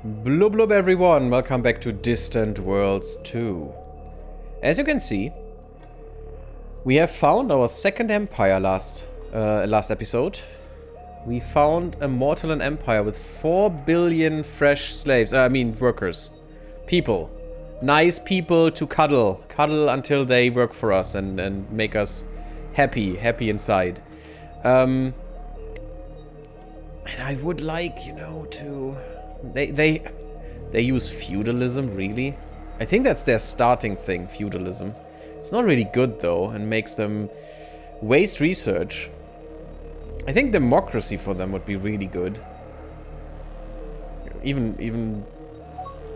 Blub blub everyone, welcome back to Distant Worlds 2. As you can see, we have found our second empire last episode. We found a Mortalan empire with 4 billion fresh slaves, workers. People. Nice people to cuddle. Cuddle until they work for us and make us happy inside. And I would like, you know, to... They use feudalism, really? I think that's their starting thing, feudalism. It's not really good, though, and makes them waste research. I think democracy for them would be really good. Even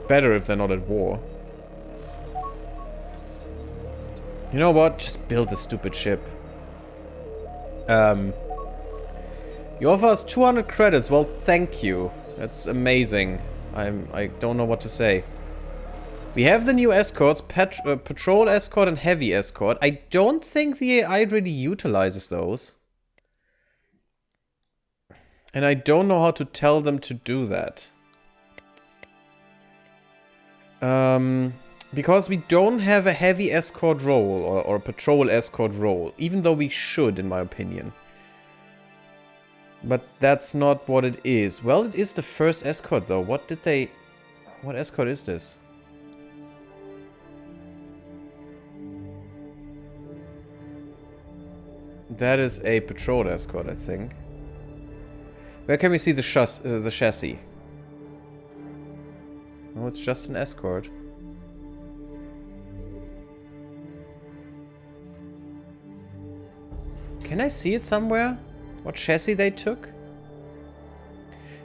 better if they're not at war. You know what? Just build a stupid ship. You offer us 200 credits. Well, thank you. That's amazing. I don't know what to say. We have the new escorts, patrol escort and heavy escort. I don't think the AI really utilizes those. And I don't know how to tell them to do that. Because we don't have a heavy escort role or a patrol escort role, even though we should, in my opinion. But that's not what it is. Well, it is the first escort, though. What escort is this? That is a patrol escort, I think. Where can we see the chassis? Oh, it's just an escort. Can I see it somewhere? What chassis they took?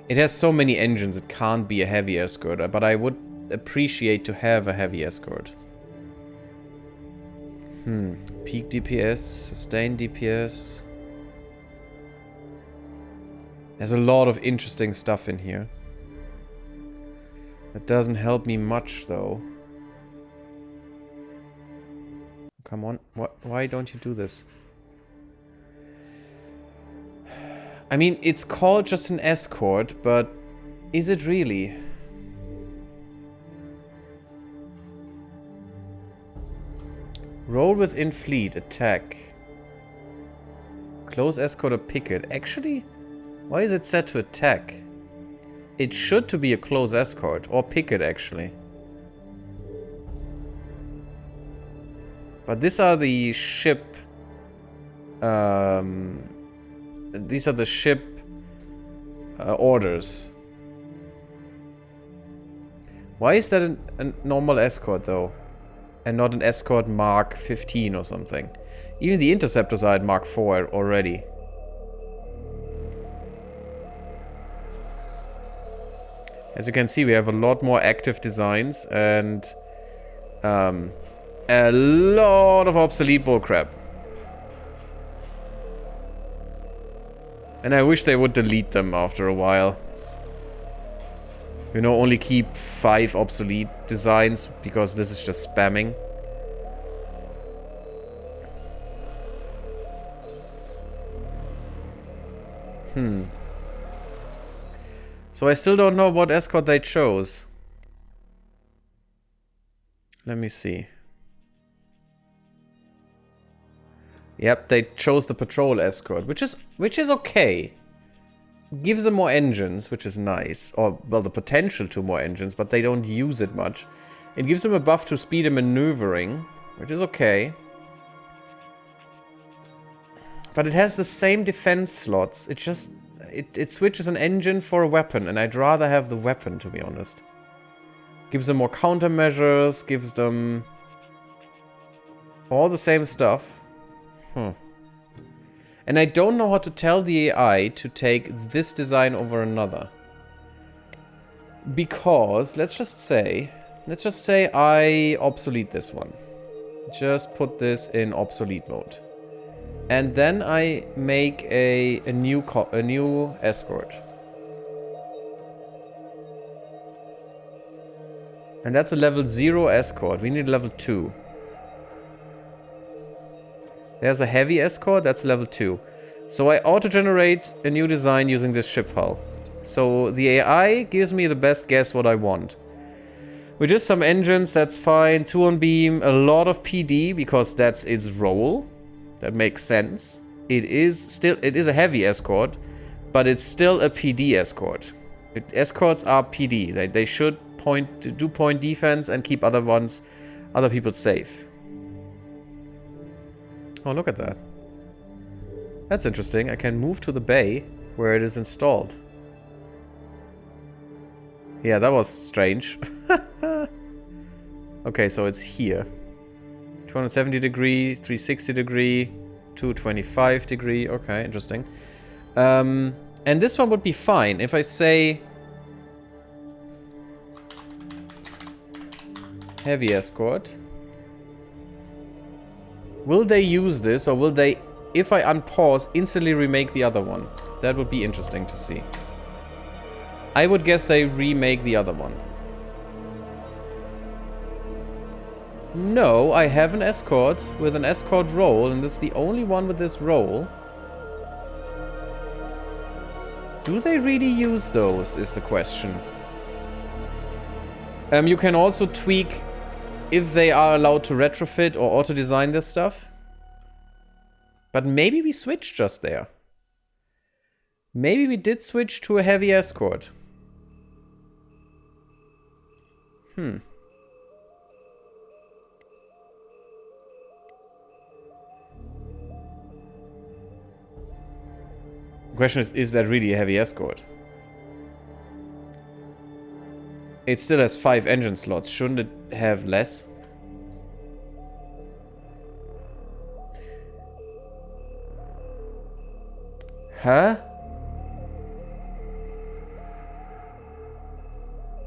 It has so many engines, it can't be a heavy escort, but I would appreciate to have a heavy escort. Peak DPS, sustained DPS. There's a lot of interesting stuff in here. That doesn't help me much, though. Come on, why don't you do this? I mean, it's called just an escort, but is it really? Roll within fleet, attack. Close escort or picket. Actually, why is it set to attack? It should to be a close escort, or picket actually. But these are the ship... these are the ship orders. Why is that a normal escort, though? And not an escort Mark 15 or something? Even the interceptors are at Mark 4 already. As you can see, we have a lot more active designs and a lot of obsolete bullcrap. And I wish they would delete them after a while. You know, only keep 5 obsolete designs, because this is just spamming. So I still don't know what escort they chose. Let me see. Yep, they chose the patrol escort, which is okay. Gives them more engines, which is nice. Or, well, the potential to more engines, but they don't use it much. It gives them a buff to speed and maneuvering, which is okay. But it has the same defense slots. It just... It switches an engine for a weapon, and I'd rather have the weapon, to be honest. Gives them more countermeasures, gives them... all the same stuff. And I don't know how to tell the AI to take this design over another. Because, let's just say I obsolete this one. Just put this in obsolete mode. And then I make a new escort. And that's a level 0 escort. We need level 2. There's a heavy escort, that's level 2. So I auto-generate a new design using this ship hull. So the AI gives me the best guess what I want. Which is some engines, that's fine. 2 on beam, a lot of PD because that's its role. That makes sense. It is a heavy escort, but it's still a PD escort. Escorts are PD. They should do point defense and keep other people safe. Oh, look at that. That's interesting. I can move to the bay where it is installed. Yeah, that was strange. Okay, so it's here. 270 degree, 360 degree, 225 degree. Okay, interesting. And this one would be fine if I say heavy escort. Will they use this, or will they, if I unpause, instantly remake the other one? That would be interesting to see. I would guess they remake the other one. No, I have an escort with an escort role, and this is the only one with this role. Do they really use those, is the question. You can also tweak if they are allowed to retrofit or auto-design this stuff. But maybe we switched just there. Maybe we did switch to a heavy escort. The question is that really a heavy escort? It still has 5 engine slots. Shouldn't it have less? Huh?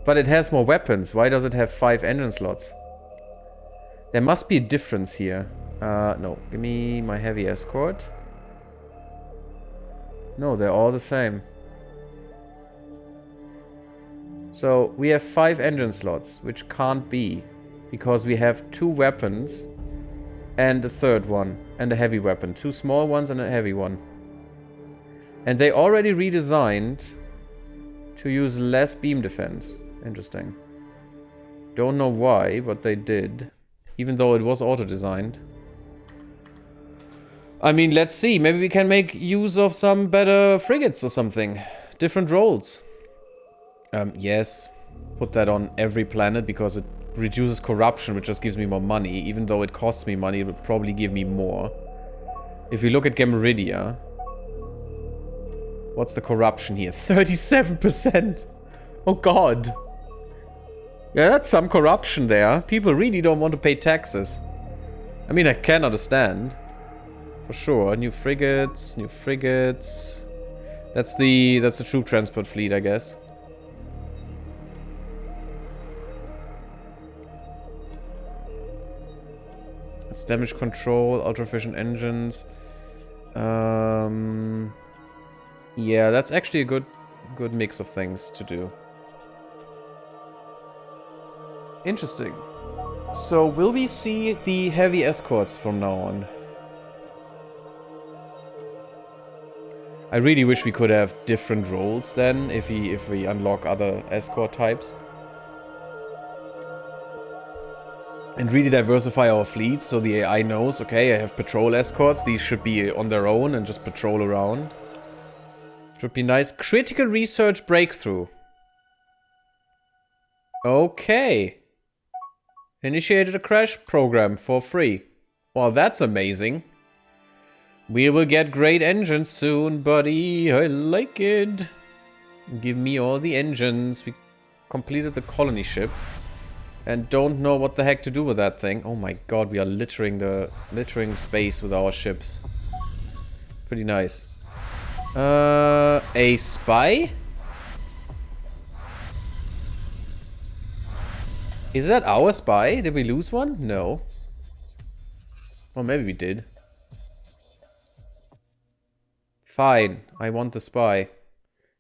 But it has more weapons. Why does it have 5 engine slots? There must be a difference here. No. Give me my heavy escort. No, they're all the same. So, we have 5 engine slots, which can't be. Because we have 2 weapons and a third one. And a heavy weapon. 2 small ones and a heavy one. And they already redesigned to use less beam defense. Interesting. Don't know why, but they did. Even though it was auto-designed. I mean, let's see. Maybe we can make use of some better frigates or something. Different roles. Yes. Put that on every planet because it reduces corruption, which just gives me more money. Even though it costs me money, it would probably give me more. If we look at Gammaridia. What's the corruption here? 37%! Oh god. Yeah, that's some corruption there. People really don't want to pay taxes. I mean, I can understand. For sure. New frigates, new frigates. That's the troop transport fleet, I guess. It's damage control, ultra-efficient engines. Yeah, that's actually a good mix of things to do. Interesting. So, will we see the heavy escorts from now on? I really wish we could have different roles then, if we unlock other escort types. And really diversify our fleets so the AI knows, okay, I have patrol escorts, these should be on their own and just patrol around. Should be nice. Critical research breakthrough. Okay. Initiated a crash program for free. Well, that's amazing. We will get great engines soon, buddy. I like it. Give me all the engines. We completed the colony ship. And don't know what the heck to do with that thing. Oh my god, we are littering space with our ships. Pretty nice. A spy? Is that our spy? Did we lose one? No. Well, maybe we did. Fine. I want the spy.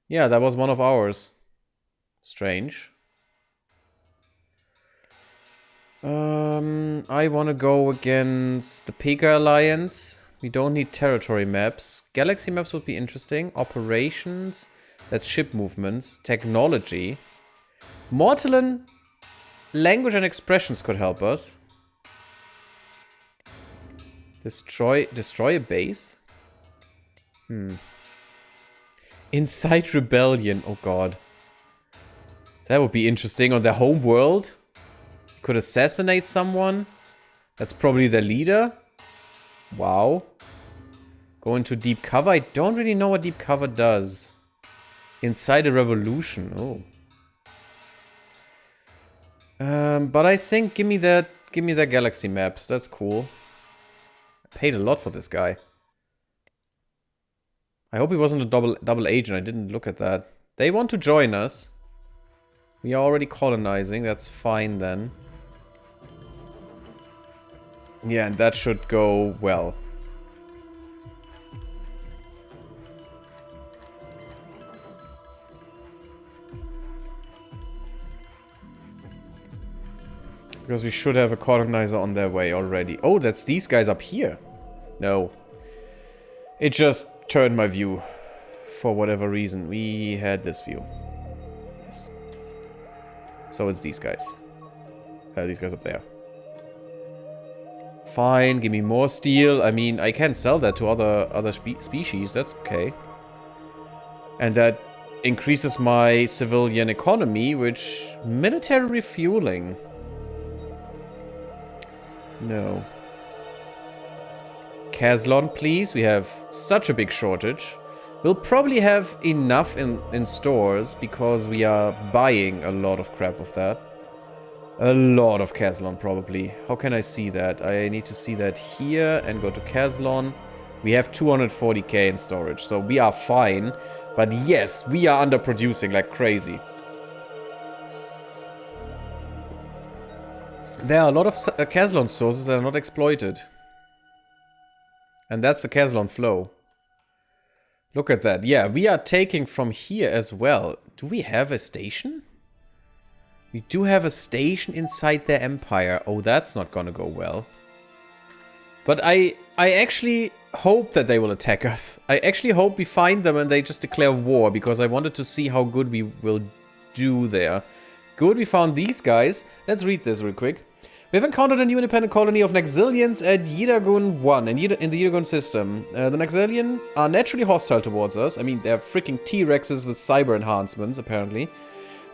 Yeah, that was one of ours. Strange. I want to go against the Pega Alliance. We don't need territory maps. Galaxy maps would be interesting. Operations. That's ship movements. Technology. Mortalan language and expressions could help us. Destroy a base? Incite rebellion. Oh god. That would be interesting. On their home world? Could assassinate someone? That's probably their leader? Wow. Go into deep cover? I don't really know what deep cover does. Incite a revolution. Oh. But I think give me that galaxy maps. That's cool. I paid a lot for this guy. I hope he wasn't a double agent. I didn't look at that. They want to join us. We are already colonizing. That's fine then. Yeah, and that should go well. Because we should have a colonizer on their way already. Oh, that's these guys up here. No. It just turned my view. For whatever reason. We had this view. Yes. So it's these guys. These guys up there. Fine, give me more steel. I mean, I can sell that to other species. That's okay. And that increases my civilian economy, which... Military refueling. No. Caslon, please. We have such a big shortage. We'll probably have enough in stores because we are buying a lot of crap of that. A lot of Caslon, probably. How can I see that? I need to see that here and go to Caslon. We have 240k in storage, so we are fine. But yes, we are underproducing like crazy. There are a lot of Caslon sources that are not exploited. And that's the Caslon flow. Look at that. Yeah, we are taking from here as well. Do we have a station? We do have a station inside their empire. Oh, that's not gonna go well. But I actually hope that they will attack us. I actually hope we find them and they just declare war, because I wanted to see how good we will do there. Good, we found these guys. Let's read this real quick. We have encountered a new independent colony of Naxilians at Ydagun 1 in the Ydagun system. The Naxilian are naturally hostile towards us. I mean, they're freaking T-Rexes with cyber enhancements, apparently.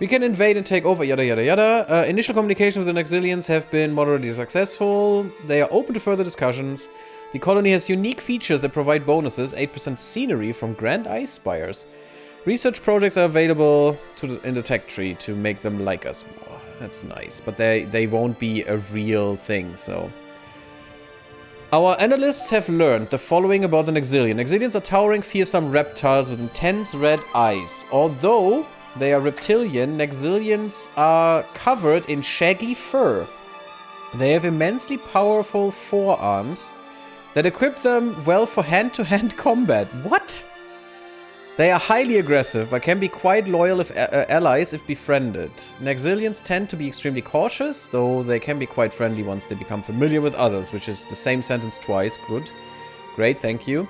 We can invade and take over, yada yada yada. Initial communications with the Naxilians have been moderately successful. They are open to further discussions. The colony has unique features that provide bonuses, 8% scenery from Grand Ice Spires. Research projects are available in the tech tree to make them like us more. That's nice, but they won't be a real thing, so... Our analysts have learned the following about the Naxilian. Naxilians are towering, fearsome reptiles with intense red eyes. Although they are reptilian, Naxilians are covered in shaggy fur. They have immensely powerful forearms that equip them well for hand-to-hand combat. What? They are highly aggressive, but can be quite loyal if allies if befriended. Naxilians tend to be extremely cautious, though they can be quite friendly once they become familiar with others, which is the same sentence twice. Good. Great, thank you.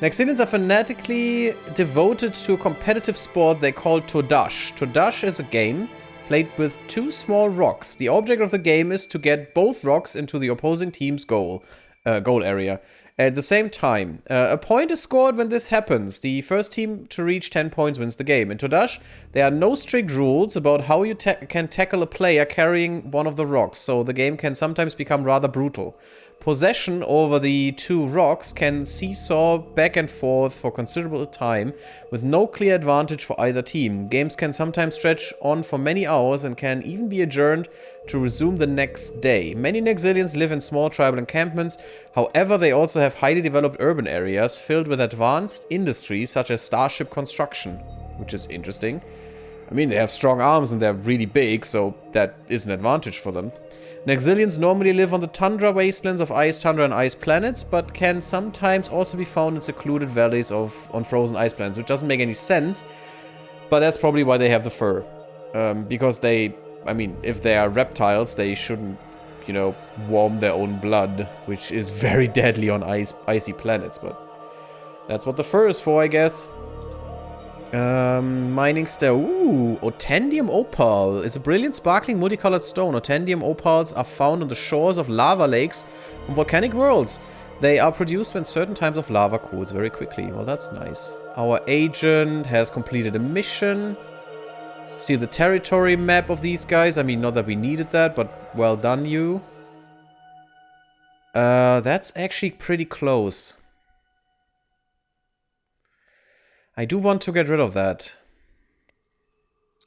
Naxilians are fanatically devoted to a competitive sport they call Todash. Todash is a game played with two small rocks. The object of the game is to get both rocks into the opposing team's goal area. At the same time, a point is scored when this happens. The first team to reach 10 points wins the game. In Todash, there are no strict rules about how you can tackle a player carrying one of the rocks, so the game can sometimes become rather brutal. Possession over the two rocks can seesaw back and forth for considerable time, with no clear advantage for either team. Games can sometimes stretch on for many hours and can even be adjourned to resume the next day. Many Naxilians live in small tribal encampments, however they also have highly developed urban areas filled with advanced industries such as starship construction, which is interesting. I mean, they have strong arms and they're really big, so that is an advantage for them. Naxilians normally live on the tundra wastelands of ice tundra and ice planets, but can sometimes also be found in secluded valleys on frozen ice planets, which doesn't make any sense, but that's probably why they have the fur. Because I mean, if they are reptiles, they shouldn't, you know, warm their own blood, which is very deadly on icy planets, but that's what the fur is for, I guess. Mining stone. Ooh, Ottendium opal is a brilliant sparkling multicolored stone. Ottendium opals are found on the shores of lava lakes on volcanic worlds. They are produced when certain types of lava cools very quickly. Well, that's nice. Our agent has completed a mission. Steal the territory map of these guys. I mean, not that we needed that, but well done, you. That's actually pretty close. I do want to get rid of that.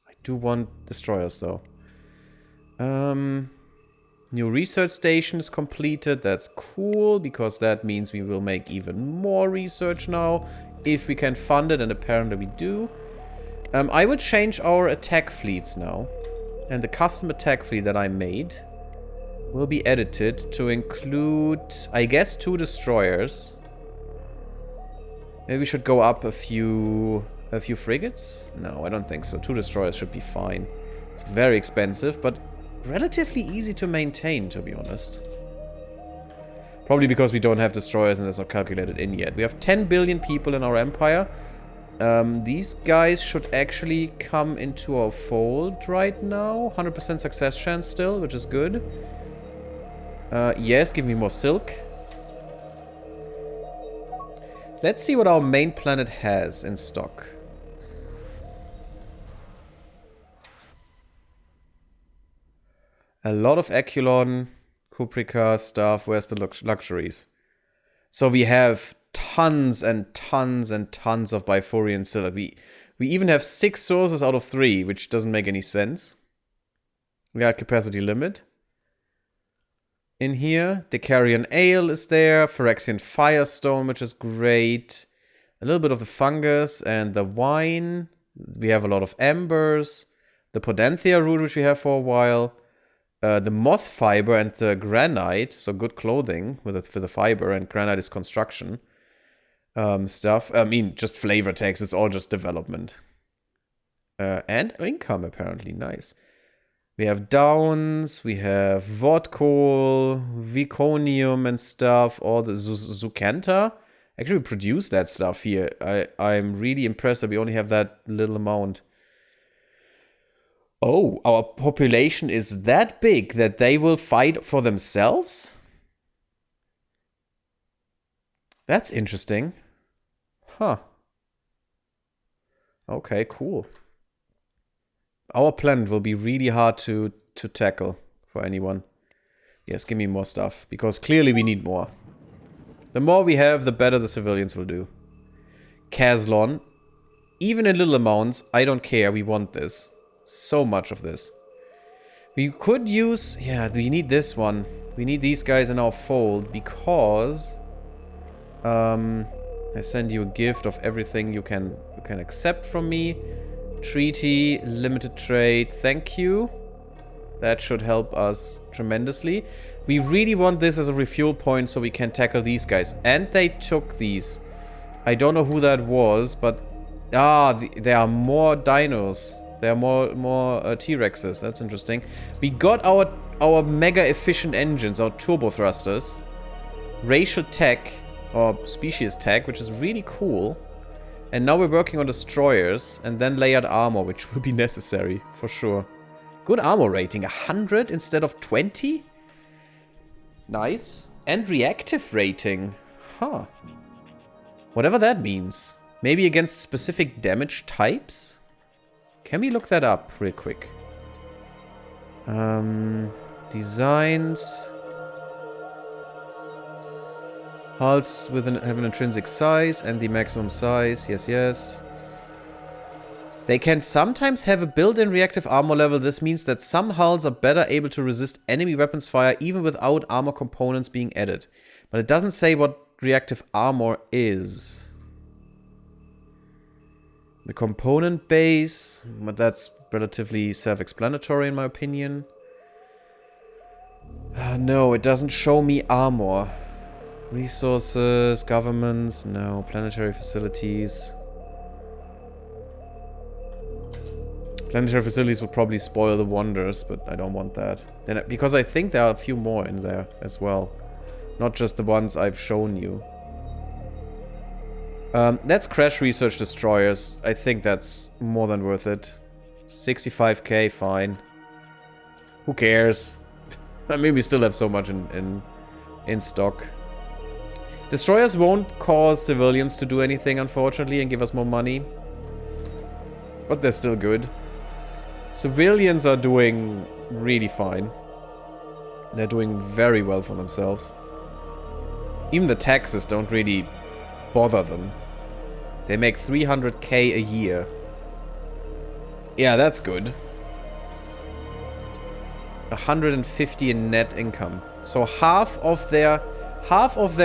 I do want destroyers, though. New research station is completed. That's cool, because that means we will make even more research now. If we can fund it, and apparently we do. I will change our attack fleets now. And the custom attack fleet that I made will be edited to include, I guess, 2 destroyers. Maybe we should go up a few frigates? No, I don't think so. 2 destroyers should be fine. It's very expensive, but relatively easy to maintain, to be honest. Probably because we don't have destroyers and it's not calculated in yet. We have 10 billion people in our empire. These guys should actually come into our fold right now. 100% success chance still, which is good. Yes, give me more silk. Let's see what our main planet has in stock. A lot of Eculon, Cuprica stuff. Where's the luxuries? So we have tons and tons and tons of Biforian silk. We even have 6 sources out of 3, which doesn't make any sense. We got capacity limit. In here, Decarian Ale is there, Phyrexian Firestone, which is great. A little bit of the fungus and the wine. We have a lot of embers. The Podanthia root, which we have for a while. The moth fiber and the granite, so good clothing with the fiber, and granite is construction stuff. I mean, just flavor text, it's all just development. And income, apparently, nice. We have downs, we have vodkol, viconium and stuff, all the zucanta. Actually, we produce that stuff here. I'm really impressed that we only have that little amount. Oh, our population is that big that they will fight for themselves? That's interesting. Huh. Okay, cool. Our planet will be really hard to tackle for anyone. Yes, give me more stuff, because clearly we need more. The more we have, the better the civilians will do. Caslon. Even in little amounts, I don't care, we want this. So much of this. We could use... Yeah, we need this one. We need these guys in our fold, because... I send you a gift of everything you can accept from me. Treaty, limited trade, thank you. That should help us tremendously. We really want this as a refuel point so we can tackle these guys. And they took these. I don't know who that was, but... there are more dinos. There are more T-Rexes. That's interesting. We got our mega efficient engines, our turbo thrusters. Racial tech, or species tech, which is really cool. And now we're working on destroyers, and then layered armor, which will be necessary, for sure. Good armor rating, 100 instead of 20? Nice. And reactive rating. Huh. Whatever that means. Maybe against specific damage types? Can we look that up real quick? Designs... Hulls have an intrinsic size and the maximum size. Yes, yes. They can sometimes have a built-in reactive armor level. This means that some hulls are better able to resist enemy weapons fire even without armor components being added. But it doesn't say what reactive armor is. The component base, but that's relatively self-explanatory in my opinion. No, it doesn't show me armor. Resources, governments, no. Planetary facilities. Planetary facilities would probably spoil the wonders, but I don't want that. And because I think there are a few more in there as well. Not just the ones I've shown you. Let's crash research destroyers. I think that's more than worth it. 65k, fine. Who cares? I mean, we still have so much in stock. Destroyers won't cause civilians to do anything, unfortunately, and give us more money. But they're still good. Civilians are doing really fine. They're doing very well for themselves. Even the taxes don't really bother them. They make 300k a year. Yeah, that's good. 150 in net income. So half of their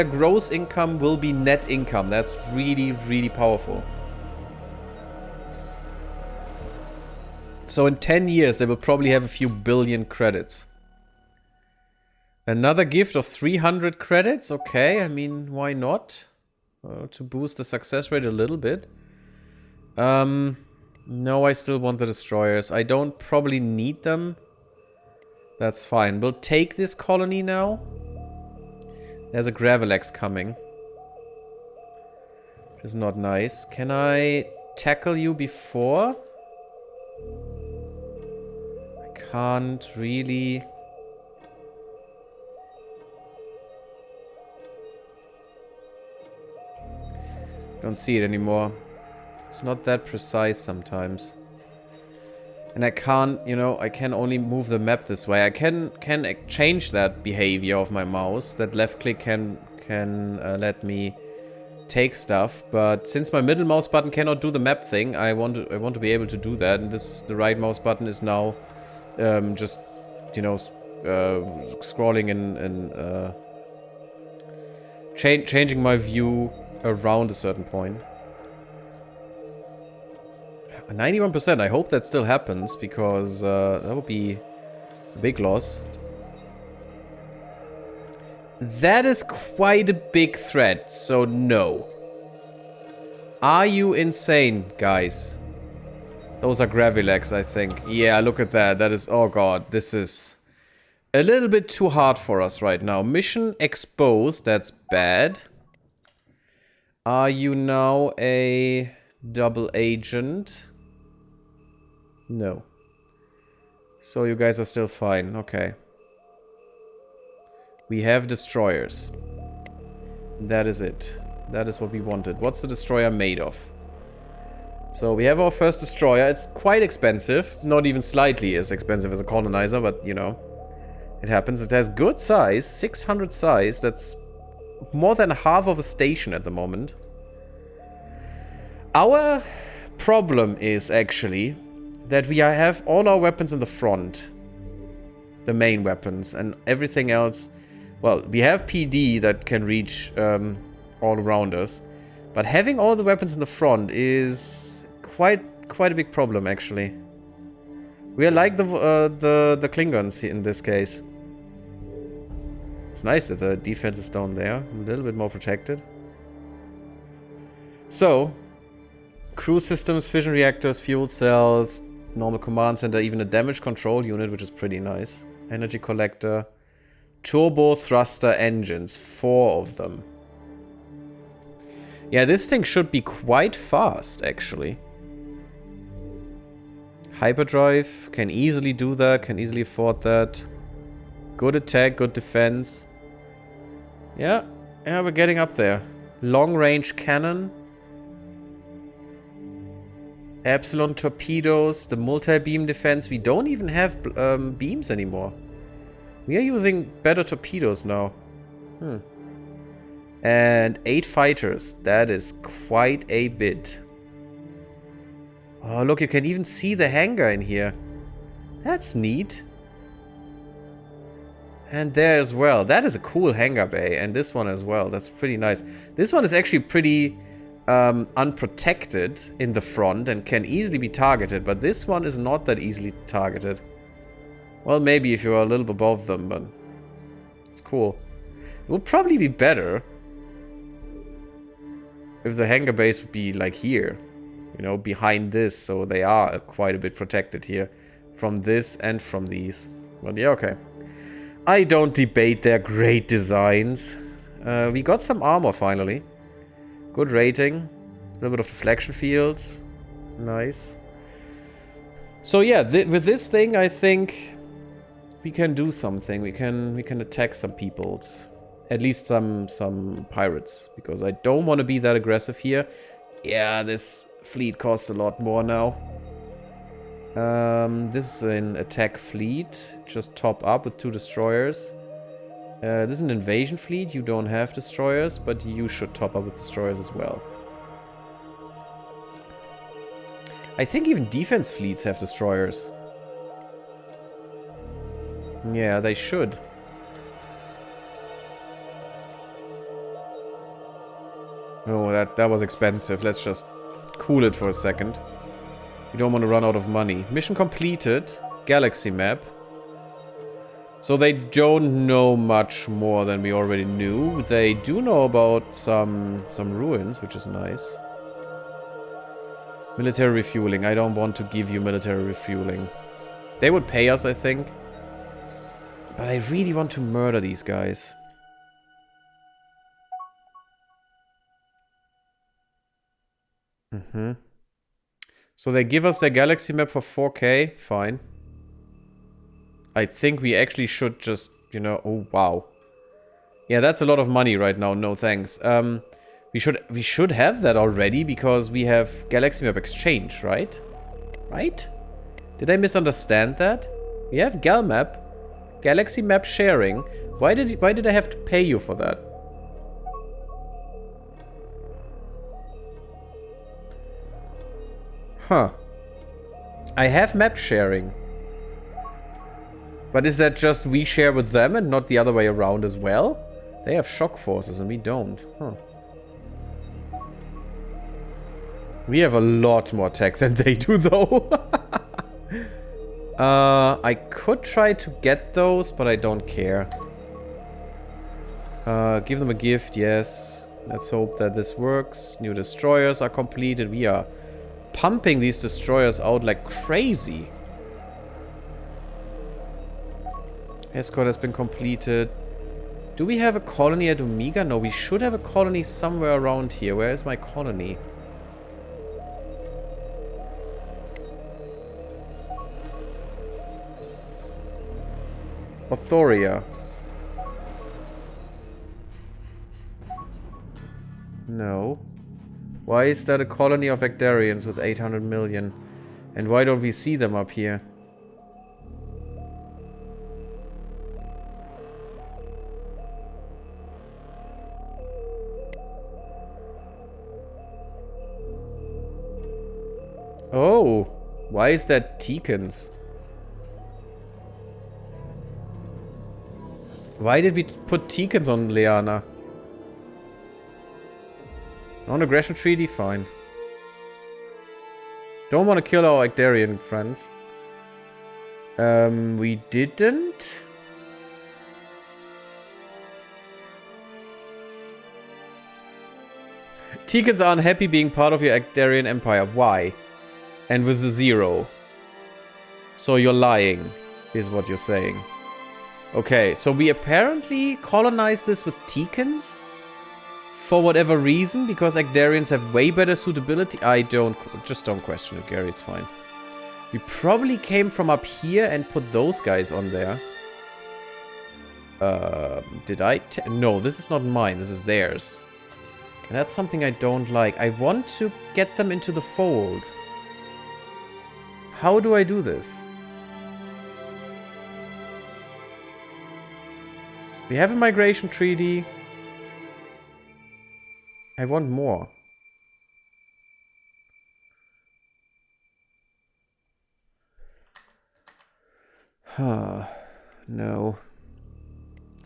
gross income will be net income. That's really, really powerful. So in 10 years, they will probably have a few billion credits. Another gift of 300 credits? Okay, I mean, why not? To boost the success rate a little bit. No, I still want the destroyers. I don't probably need them. That's fine. We'll take this colony now. There's a Gravelex coming. Which is not nice. Can I tackle you before? I can't really. Don't see it anymore. It's not that precise sometimes. And I can't, you know, I can only move the map this way. I can change that behavior of my mouse. That left click can let me take stuff. But since my middle mouse button cannot do the map thing, I want to be able to do that. And the right mouse button is now just, you know, scrolling and changing my view around a certain point. 91%. I hope that still happens, because that would be a big loss. That is quite a big threat, so no. Are you insane, guys? Those are Gravelex, I think. Yeah, look at that. That is... Oh god, this is a little bit too hard for us right now. Mission exposed, that's bad. Are you now a double agent? No. So you guys are still fine. Okay. We have destroyers. That is it. That is what we wanted. What's the destroyer made of? So we have our first destroyer. It's quite expensive. Not even slightly as expensive as a colonizer, but you know. It happens. It has good size. 600 size. That's more than half of a station at the moment. Our problem is actually that we have all our weapons in the front. The main weapons. And everything else... Well, we have PD that can reach all around us. But having all the weapons in the front is quite a big problem, actually. We are like the Klingons in this case. It's nice that the defense is down there. A little bit more protected. So... Crew systems, fission reactors, fuel cells, normal command center, even a damage control unit, which is pretty nice. Energy collector. Turbo thruster engines. 4 of them. Yeah, this thing should be quite fast, actually. Hyperdrive. Can easily do that. Can easily afford that. Good attack, good defense. Yeah. Yeah, we're getting up there. Long range cannon. Epsilon torpedoes, the multi-beam defense. We don't even have beams anymore. We are using better torpedoes now. And 8 fighters. That is quite a bit. Oh, look, you can even see the hangar in here. That's neat. And there as well. That is a cool hangar bay. And this one as well. That's pretty nice. This one is actually pretty... unprotected in the front and can easily be targeted, but this one is not that easily targeted. Well, maybe if you're a little above them, but it's cool. It would probably be better if the hangar base would be like here, you know, behind this, so they are quite a bit protected here from this and from these. But yeah, okay. I don't debate their great designs. We got some armor finally. Good rating. little bit of deflection fields. Nice. So yeah, with this thing, I think we can do something. We can attack some peoples. At least some pirates. Because I don't want to be that aggressive here. Yeah, this fleet costs a lot more now. This is an attack fleet. Just top up with 2 destroyers. This is an invasion fleet. You don't have destroyers, but you should top up with destroyers as well. I think even defense fleets have destroyers. Yeah, they should. Oh, that was expensive. Let's just cool it for a second. We don't want to run out of money. Mission completed. Galaxy map. So they don't know much more than we already knew. They do know about some ruins, which is nice. Military refueling. I don't want to give you military refueling. They would pay us, I think. But I really want to murder these guys. So they give us their galaxy map for 4K. Fine. I think we actually should just, you know... Oh, wow. Yeah, that's a lot of money right now. No thanks. We should have that already because we have galaxy map exchange, right? Right? Did I misunderstand that? We have gal map, galaxy map sharing. Why did I have to pay you for that? Huh. I have map sharing. But is that just we share with them and not the other way around as well? They have shock forces and we don't. Huh. We have a lot more tech than they do, though. I could try to get those, but I don't care. Give them a gift, yes. Let's hope that this works. New destroyers are completed. We are pumping these destroyers out like crazy. Escort has been completed. Do we have a colony at Omega? No, we should have a colony somewhere around here. Where is my colony? Othoria. No. Why is that a colony of Actarians with 800 million? And why don't we see them up here? Oh, why is that Teekans? Why did we put Teekans on Leana? Non-aggression treaty? Fine. Don't want to kill our Actarian friends. We didn't? Teekans are unhappy being part of your Actarian empire. Why? And with the 0. So you're lying, is what you're saying. Okay, so we apparently colonized this with Teekans? For whatever reason, because Actarians have way better suitability. Just don't question it, Gary, it's fine. We probably came from up here and put those guys on there. Did I? No, this is not mine, this is theirs. And that's something I don't like. I want to get them into the fold. How do I do this? We have a migration treaty. I want more. No.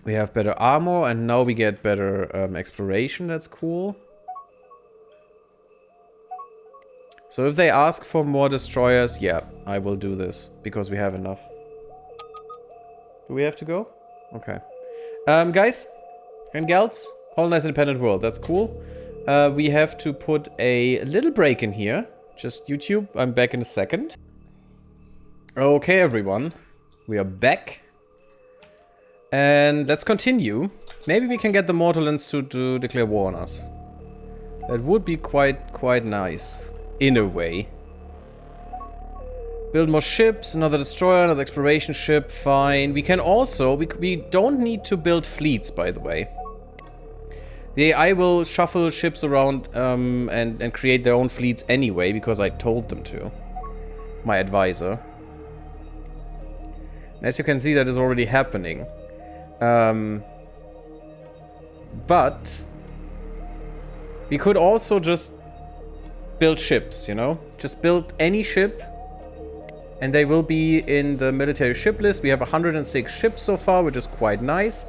We have better armor and now we get better exploration. That's cool. So if they ask for more destroyers, yeah, I will do this because we have enough. Do we have to go? Okay. Guys and gals, colonize independent world. That's cool. We have to put a little break in here. Just YouTube. I'm back in a second. Okay, everyone. We are back. And let's continue. Maybe we can get the Mortallans to declare war on us. That would be quite nice. In a way. Build more ships, another destroyer, another exploration ship, fine. We can also, we don't need to build fleets, by the way. The AI will shuffle ships around and create their own fleets anyway, because I told them to. My advisor. As you can see, that is already happening. But we could also just build ships, you know? Just build any ship. And they will be in the military ship list. We have 106 ships so far, which is quite nice.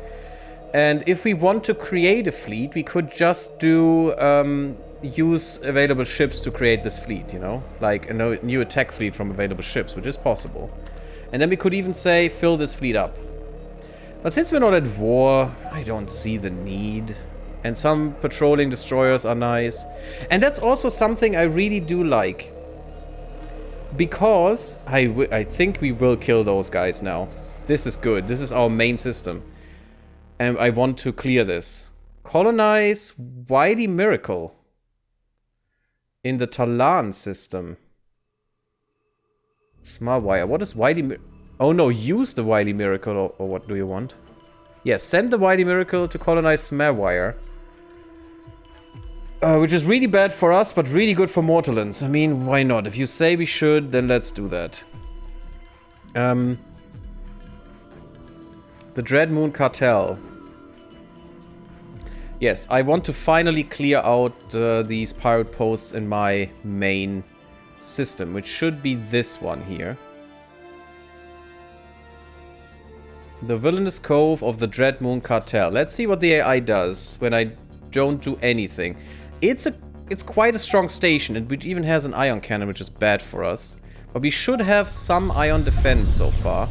And if we want to create a fleet, we could just do use available ships to create this fleet, you know? Like a new attack fleet from available ships, which is possible. And then we could even say, fill this fleet up. But since we're not at war, I don't see the need. And some patrolling destroyers are nice. And that's also something I really do like. Because I think we will kill those guys now. This is good. This is our main system. And I want to clear this. Colonize Wily Miracle. In the Talan system. Smart Wire. What is Wily Miracle? Oh no, use the Wily Miracle, or what do you want? Yes, send the Wily Miracle to colonize Smarewire. Which is really bad for us, but really good for Mortalans. I mean, why not? If you say we should, then let's do that. The Dread Moon Cartel. Yes, I want to finally clear out these pirate posts in my main system, which should be this one here. The Villainous Cove of the Dread Moon Cartel. Let's see what the AI does when I don't do anything. It's quite a strong station, and which even has an ion cannon, which is bad for us. But we should have some ion defense so far.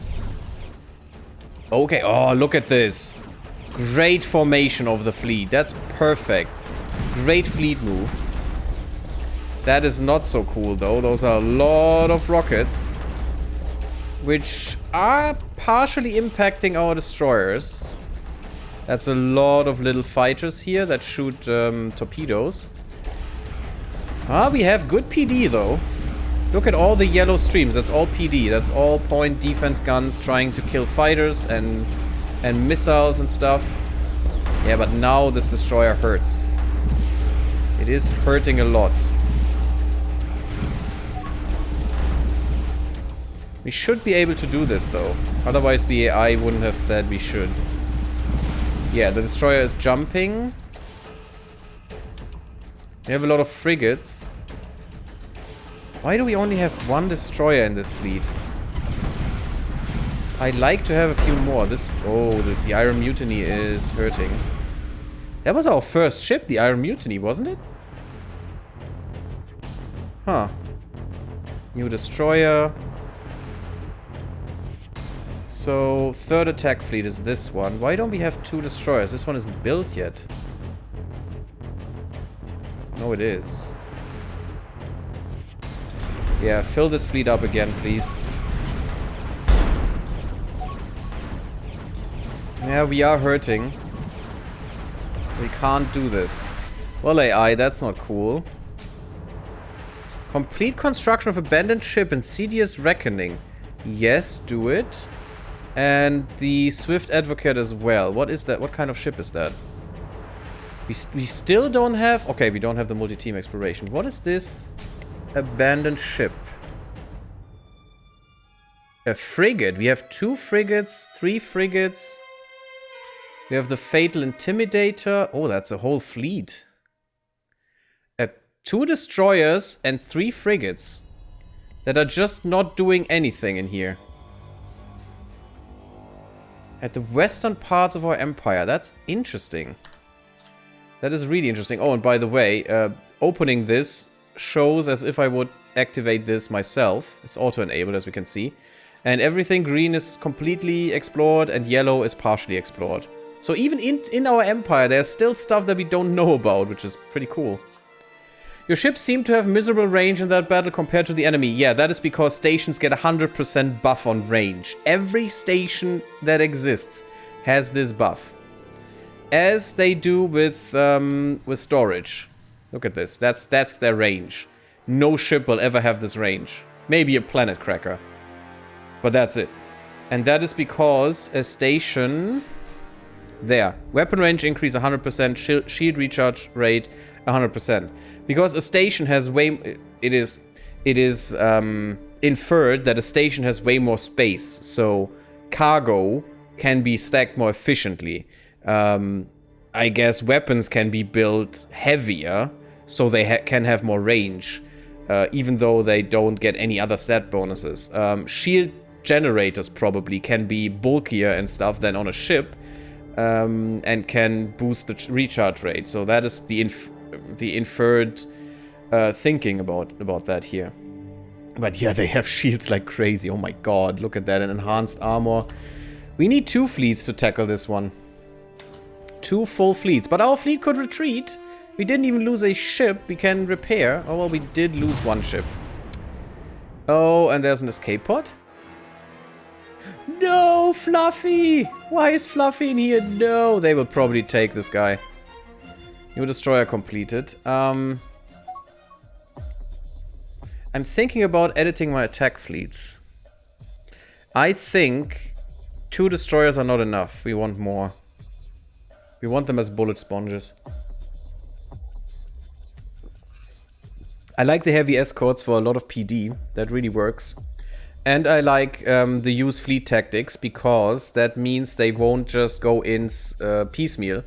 Okay, oh, look at this. Great formation of the fleet. That's perfect. Great fleet move. That is not so cool, though. Those are a lot of rockets, which are partially impacting our destroyers. That's a lot of little fighters here that shoot torpedoes. Ah, we have good PD, though. Look at all the yellow streams. That's all PD. That's all point defense guns trying to kill fighters and missiles and stuff. Yeah, but now this destroyer hurts. It is hurting a lot. We should be able to do this, though. Otherwise, the AI wouldn't have said we should. Yeah, the destroyer is jumping. We have a lot of frigates. Why do we only have one destroyer in this fleet? I'd like to have a few more. This... Oh, the Iron Mutiny is hurting. That was our first ship, the Iron Mutiny, wasn't it? Huh. New destroyer. So, third attack fleet is this one. Why don't we have two destroyers? This one isn't built yet. No, it is. Yeah, fill this fleet up again, please. Yeah, we are hurting. We can't do this. Well, AI, that's not cool. Complete construction of abandoned ship, Insidious Reckoning. Yes, do it. And the Swift Advocate as well. What is that? What kind of ship is that? We still don't have... Okay, we don't have the multi-team exploration. What is this? Abandoned ship. A frigate. We have 2 frigates, 3 frigates. We have the Fatal Intimidator. Oh, that's a whole fleet. 2 destroyers and 3 frigates that are just not doing anything in here. At the western parts of our empire. That's interesting. That is really interesting. Oh, and by the way, opening this shows as if I would activate this myself. It's auto-enabled, as we can see. And everything green is completely explored and yellow is partially explored. So even in our empire, there's still stuff that we don't know about, which is pretty cool. Your ships seem to have miserable range in that battle compared to the enemy. Yeah, that is because stations get 100% buff on range. Every station that exists has this buff. As they do with storage. Look at this. That's their range. No ship will ever have this range. Maybe a planet cracker. But that's it. And that is because a station... There. Weapon range increase 100%. Shield recharge rate 100%. Because a station has way... It is inferred that a station has way more space. So cargo can be stacked more efficiently. I guess weapons can be built heavier. So they can have more range. Even though they don't get any other stat bonuses. Shield generators probably can be bulkier and stuff than on a ship. And can boost the recharge rate. So that is the inferred thinking about that here. But yeah, they have shields like crazy. Oh my god, look at that. An enhanced armor. We need 2 fleets to tackle this one. 2 full fleets. But our fleet could retreat. We didn't even lose a ship. We can repair. Oh, well, we did lose 1 ship. Oh, and there's an escape pod? No, Fluffy! Why is Fluffy in here? No, they will probably take this guy. New destroyer completed. I'm thinking about editing my attack fleets. I think 2 destroyers are not enough. We want more. We want them as bullet sponges. I like the heavy escorts for a lot of PD. That really works. And I like the use fleet tactics because that means they won't just go in piecemeal.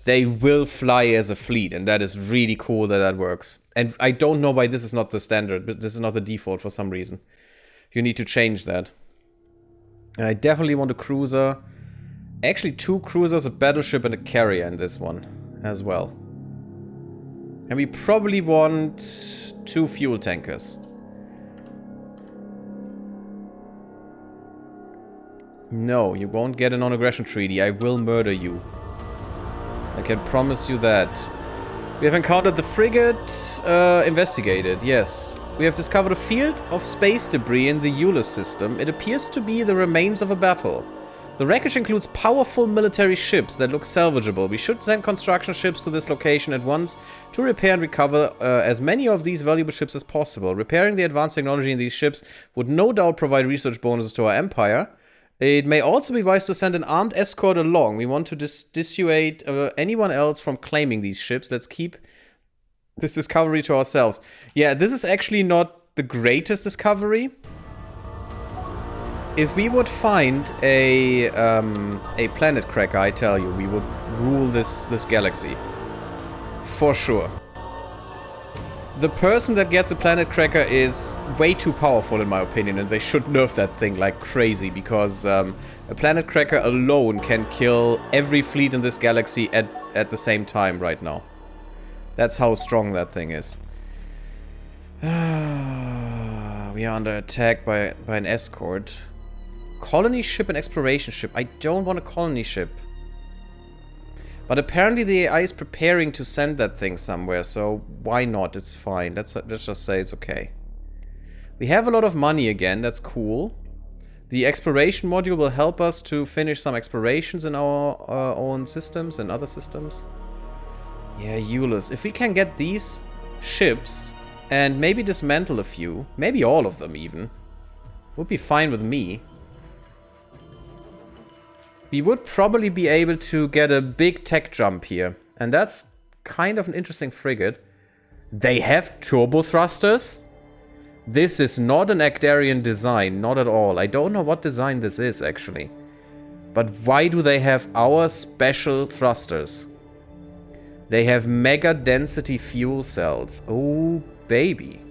They will fly as a fleet, and that is really cool that that works. And I don't know why this is not the standard, but this is not the default for some reason. You need to change that. And I definitely want a cruiser. Actually, 2 cruisers, a battleship, and a carrier in this one as well. And we probably want 2 fuel tankers. No, you won't get a non-aggression treaty. I will murder you. I can promise you that. We have encountered the frigate. Investigated, yes. We have discovered a field of space debris in the Euless system. It appears to be the remains of a battle. The wreckage includes powerful military ships that look salvageable. We should send construction ships to this location at once to repair and recover as many of these valuable ships as possible. Repairing the advanced technology in these ships would no doubt provide research bonuses to our empire. It may also be wise to send an armed escort along. We want to dissuade anyone else from claiming these ships. Let's keep this discovery to ourselves. Yeah, this is actually not the greatest discovery. If we would find a planet cracker, I tell you, we would rule this galaxy. For sure. The person that gets a planet cracker is way too powerful in my opinion, and they should nerf that thing like crazy, because a planet cracker alone can kill every fleet in this galaxy at the same time right now. That's how strong that thing is. We are under attack by an escort. Colony ship and exploration ship. I don't want a colony ship. But apparently the AI is preparing to send that thing somewhere, so why not? It's fine. Let's just say it's okay. We have a lot of money again, that's cool. The exploration module will help us to finish some explorations in our own systems and other systems. Yeah, Euless. If we can get these ships and maybe dismantle a few, maybe all of them even, would be fine with me. We would probably be able to get a big tech jump here. And that's kind of an interesting frigate. They have turbo thrusters? This is not an Actarian design, not at all. I don't know what design this is, actually. But why do they have our special thrusters? They have mega density fuel cells. Oh, baby.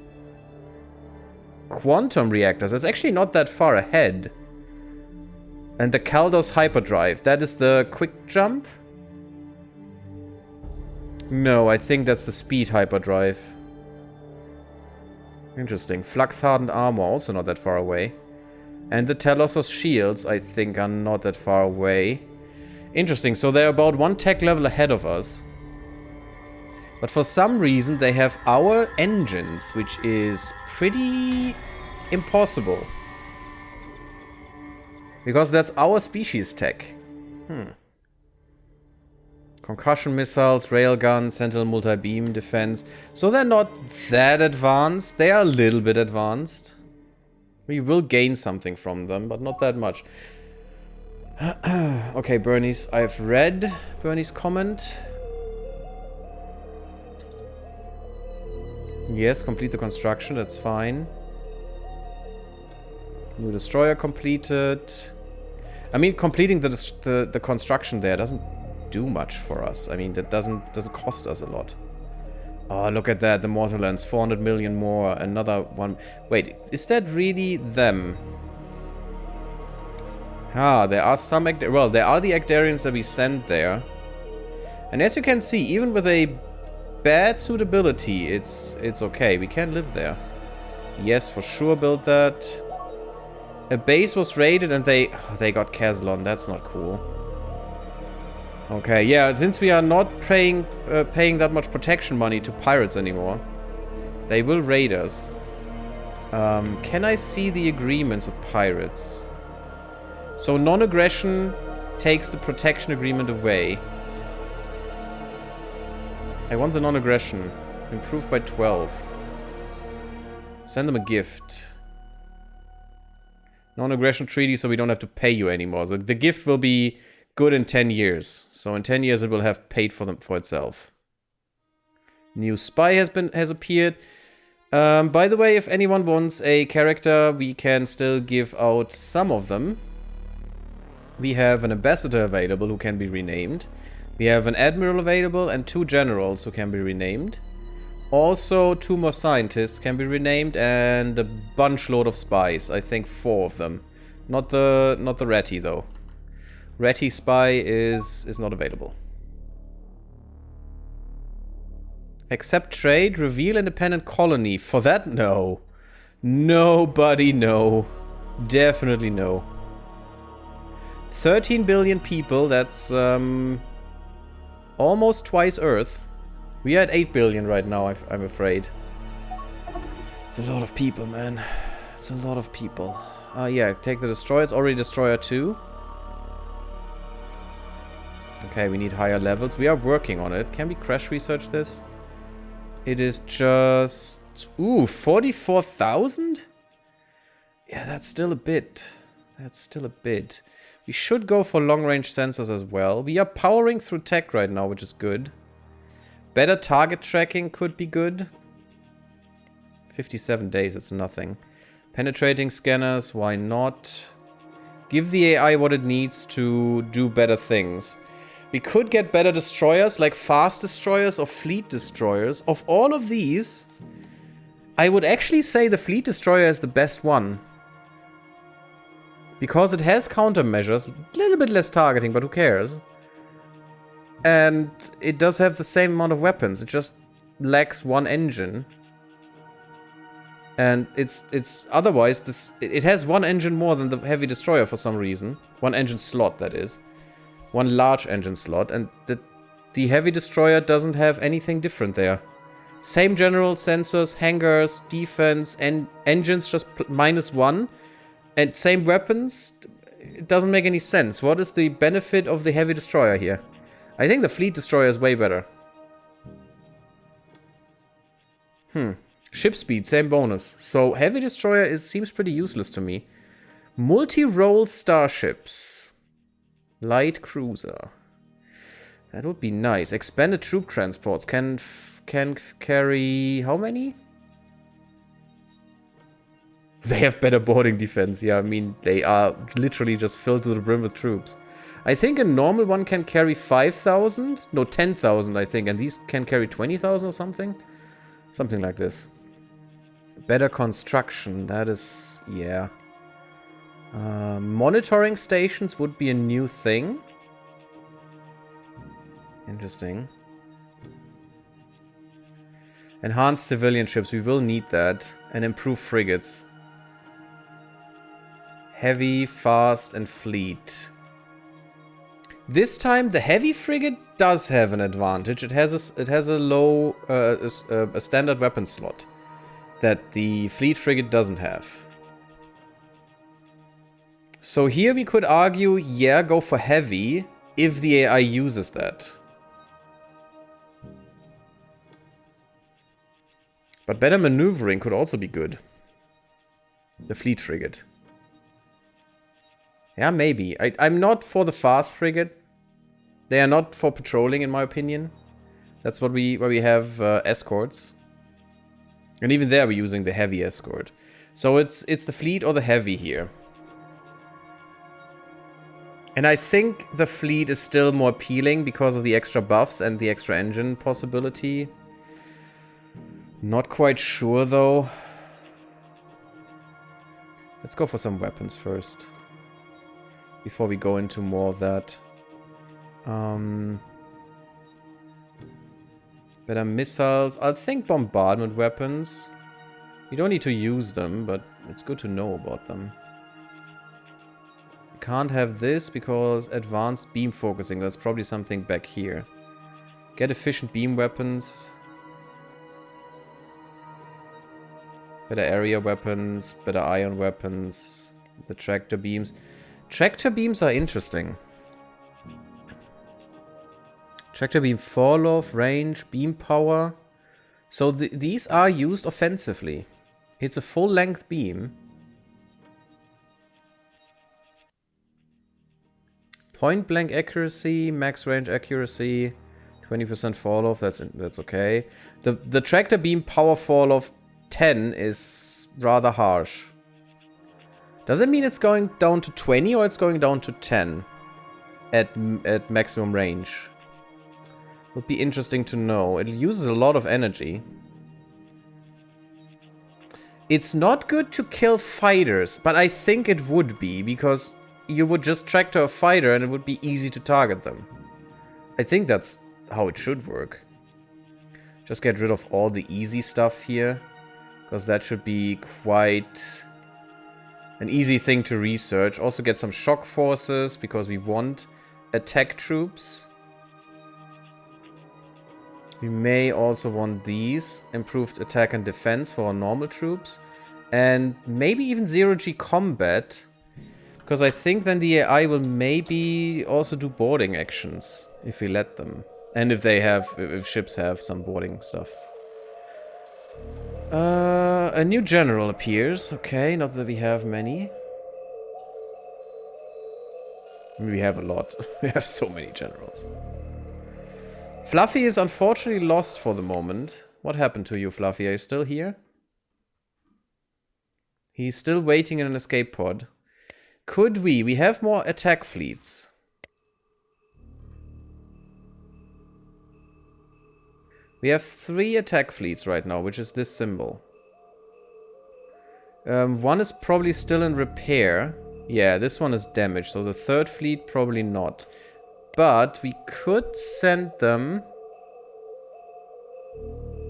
Quantum reactors. That's actually not that far ahead. And the Kaldos hyperdrive. That is the quick jump? No, I think that's the speed hyperdrive. Interesting. Flux hardened armor, also not that far away. And the Telossos shields, I think, are not that far away. Interesting. So they're about 1 tech level ahead of us. But for some reason, they have our engines, which is pretty impossible. Because that's our species tech. Concussion missiles, railgun, sentinel multi-beam defense. So they're not that advanced. They are a little bit advanced. We will gain something from them, but not that much. Okay, Bernie's. I've read Bernie's comment. Yes, complete the construction. That's fine. New destroyer completed. I mean, completing the construction there doesn't do much for us. I mean, that doesn't cost us a lot. Oh, look at that. The Mortarlands, 400 million more. Another one. Wait, is that really them? Ah, there are some... Well, there are the Actarians that we sent there. And as you can see, even with a bad suitability, it's okay. We can live there. Yes, for sure build that. A base was raided and they got Caslon. That's not cool. Okay, yeah, since we are not paying that much protection money to pirates anymore, they will raid us. Can I see the agreements with pirates? So non-aggression takes the protection agreement away. I want the non-aggression. Improved by 12. Send them a gift. Non-aggression treaty so we don't have to pay you anymore. So the gift will be good in 10 years. So in 10 years it will have paid for itself. New spy has appeared. By the way, if anyone wants a character, we can still give out some of them. We have an ambassador available who can be renamed. We have an admiral available and 2 generals who can be renamed. Also, 2 more scientists can be renamed and a bunch load of spies. I think 4 of them. Not the Ratty though. Ratty spy is not available. Accept trade, reveal independent colony. For that, no. Nobody, no. Definitely no. 13 billion people, that's almost twice Earth. We are at 8 billion right now, I'm afraid. It's a lot of people, man. It's a lot of people. Yeah, take the destroyer. It's already destroyer 2. Okay, we need higher levels. We are working on it. Can we crash research this? It is just... Ooh, 44,000? Yeah, that's still a bit. That's still a bit. We should go for long-range sensors as well. We are powering through tech right now, which is good. Better target tracking could be good. 57 days, it's nothing. Penetrating scanners, why not? Give the AI what it needs to do better things. We could get better destroyers, like fast destroyers or fleet destroyers. Of all of these, I would actually say the fleet destroyer is the best one. Because it has countermeasures, a little bit less targeting, but who cares? And it does have the same amount of weapons, it just lacks 1 engine. And it's otherwise, it has 1 engine more than the heavy destroyer for some reason. 1 engine slot, that is. 1 large engine slot, and the heavy destroyer doesn't have anything different there. Same general sensors, hangars, defense, and engines just -1. And same weapons, it doesn't make any sense. What is the benefit of the heavy destroyer here? I think the fleet destroyer is way better. Ship speed, same bonus. So heavy destroyer seems pretty useless to me. Multi-role starships. Light cruiser. That would be nice. Expanded troop transports can carry how many? They have better boarding defense. Yeah, I mean, they are literally just filled to the brim with troops. I think a normal one can carry 5,000. No, 10,000, I think. And these can carry 20,000 or something. Something like this. Better construction. That is... yeah. Monitoring stations would be a new thing. Interesting. Enhanced civilian ships. We will need that. And improve frigates. Heavy, fast, and fleet. This time, the heavy frigate does have an advantage. It has a low, a standard weapon slot that the fleet frigate doesn't have. So here we could argue, yeah, go for heavy if the AI uses that. But better maneuvering could also be good. The fleet frigate. Yeah, maybe. I'm not for the fast frigate. They are not for patrolling, in my opinion. That's what where we have escorts. And even there we're using the heavy escort. So it's the fleet or the heavy here. And I think the fleet is still more appealing because of the extra buffs and the extra engine possibility. Not quite sure though. Let's go for some weapons first. Before we go into more of that. Better missiles. I think bombardment weapons. You don't need to use them, but it's good to know about them. Can't have this because advanced beam focusing. That's probably something back here. Get efficient beam weapons. Better area weapons. Better ion weapons. The tractor beams. Tractor beams are interesting. Tractor beam fall off, range, beam power. So these are used offensively. It's a full length beam. Point blank accuracy, max range accuracy, 20% fall off. That's okay. The tractor beam power fall off 10 is rather harsh. Does it mean it's going down to 20 or it's going down to 10 at maximum range? Would be interesting to know. It uses a lot of energy. It's not good to kill fighters, but I think it would be because you would just tractor a fighter and it would be easy to target them. I think that's how it should work. Just get rid of all the easy stuff here, because that should be quite an easy thing to research. Also get some shock forces, because we want attack troops. We may also want these. Improved attack and defense for our normal troops. And maybe even zero-G combat. Because I think then the AI will maybe also do boarding actions. If we let them. And if ships have some boarding stuff. A new general appears. Okay, not that we have many. We have a lot. We have so many generals. Fluffy is unfortunately lost for the moment. What happened to you, Fluffy? Are you still here? He's still waiting in an escape pod. Could we? We have more attack fleets. We have 3 attack fleets right now, which is this symbol. One is probably still in repair. Yeah, this one is damaged, so the 3rd fleet probably not. But we could send them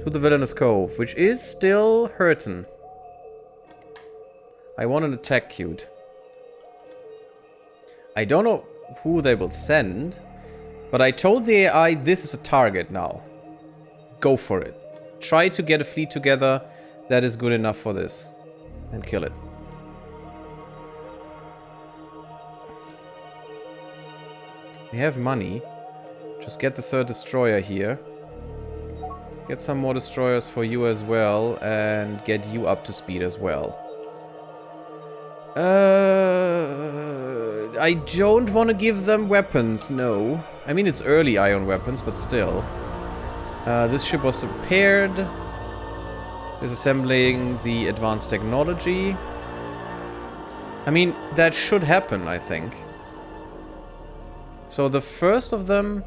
to the Villainous Cove, which is still hurting. I want an attack queued. I don't know who they will send, but I told the AI this is a target now. Go for it. Try to get a fleet together that is good enough for this. And kill it. We have money. Just get the 3rd destroyer here. Get some more destroyers for you as well. And get you up to speed as well. I don't want to give them weapons, no. I mean, it's early ion weapons, but still. This ship was repaired. Disassembling the advanced technology. I mean, that should happen, I think. So the first of them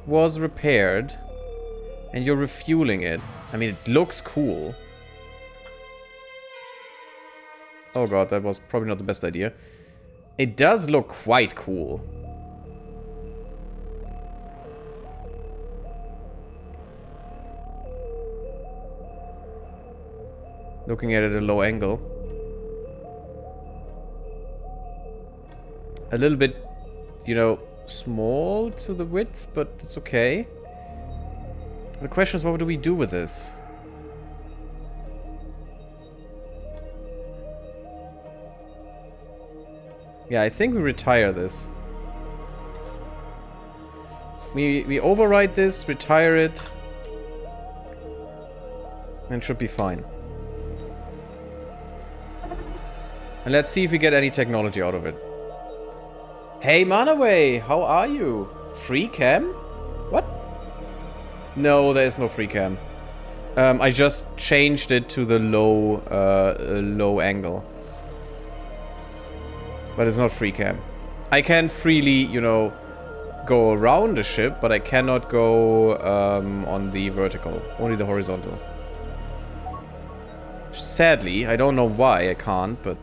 was repaired. And you're refueling it. I mean, it looks cool. Oh god, that was probably not the best idea. It does look quite cool. Looking at it at a low angle. A little bit, you know, small to the width, but it's okay. The question is, what do we do with this? Yeah, I think we retire this. We override this, retire it. And should be fine. And let's see if we get any technology out of it. Hey, Manaway, how are you? Free cam? What? No, there is no free cam. I just changed it to the low angle. But it's not free cam. I can freely, you know, go around the ship, but I cannot go on the vertical. Only the horizontal. Sadly, I don't know why I can't, but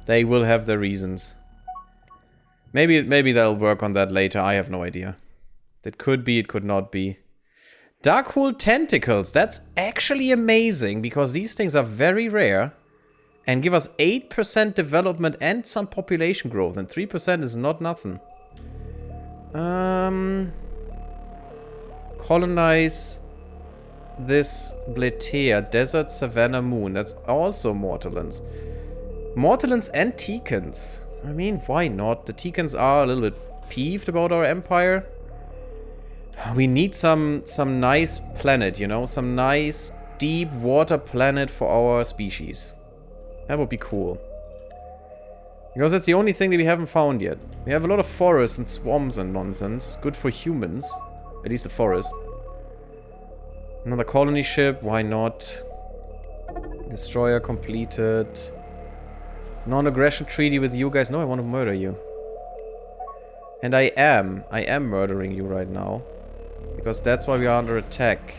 they will have their reasons. Maybe they'll work on that later. I have no idea. That could be, it could not be. Darkhold tentacles. That's actually amazing because these things are very rare and give us 8% development and some population growth, and 3% is not nothing. Colonize this Bletea, Desert Savannah Moon. That's also Mortallans. Mortallans and Teekans. I mean, why not? The Teekans are a little bit peeved about our empire. We need some nice planet, you know? Some nice deep water planet for our species. That would be cool. Because that's the only thing that we haven't found yet. We have a lot of forests and swamps and nonsense. Good for humans. At least the forest. Another colony ship, why not? Destroyer completed. Non-aggression treaty with you guys. No, I want to murder you. And I am murdering you right now. Because that's why we are under attack.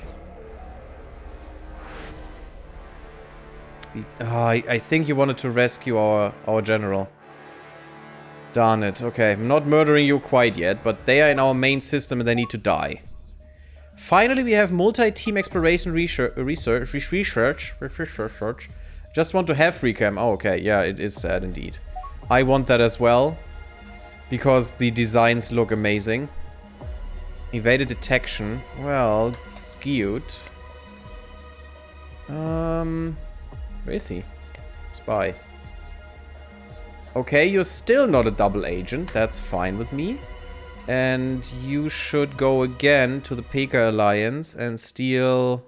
I think you wanted to rescue our general. Darn it. Okay, I'm not murdering you quite yet, but they are in our main system and they need to die. Finally, we have multi-team exploration research. Just want to have free cam. Oh, okay. Yeah, it is sad indeed. I want that as well. Because the designs look amazing. Evaded detection. Well, good. Where is he? Spy. Okay, you're still not a double agent. That's fine with me. And you should go again to the Peka Alliance and steal...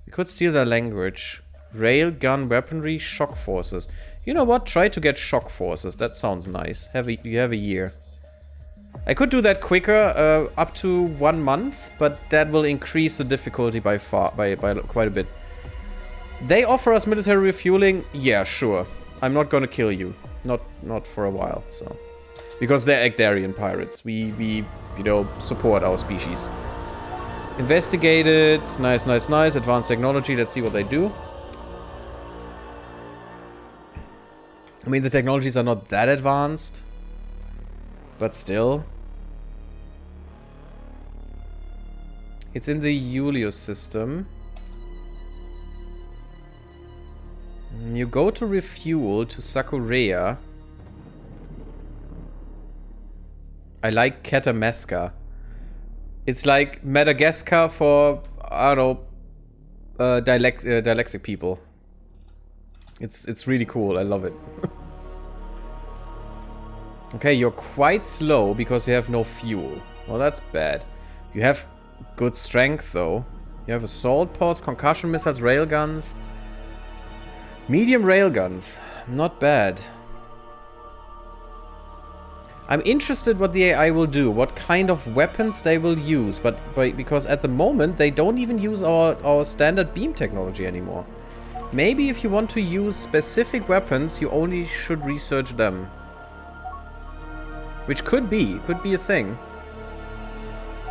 We could steal their language. Railgun weaponry, shock forces. You know what? Try to get shock forces. That sounds nice. You have a year. I could do that quicker, up to 1 month, but that will increase the difficulty by quite a bit. They offer us military refueling. Yeah, sure. I'm not gonna kill you. Not for a while, so. Because they're Agdarian pirates. We you know, support our species. Investigated. Nice, nice, nice. Advanced technology. Let's see what they do. I mean, the technologies are not that advanced. But still. It's in the Julius system. You go to refuel to Sakurea. I like Katamesca. It's like Madagascar for, I don't know, dyslexic people. It's really cool. I love it. Okay, you're quite slow because you have no fuel. Well, that's bad. You have good strength, though. You have assault pods, concussion missiles, railguns. Medium railguns. Not bad. I'm interested what the AI will do. What kind of weapons they will use. Because at the moment, they don't even use our standard beam technology anymore. Maybe if you want to use specific weapons, you only should research them. Which could be a thing.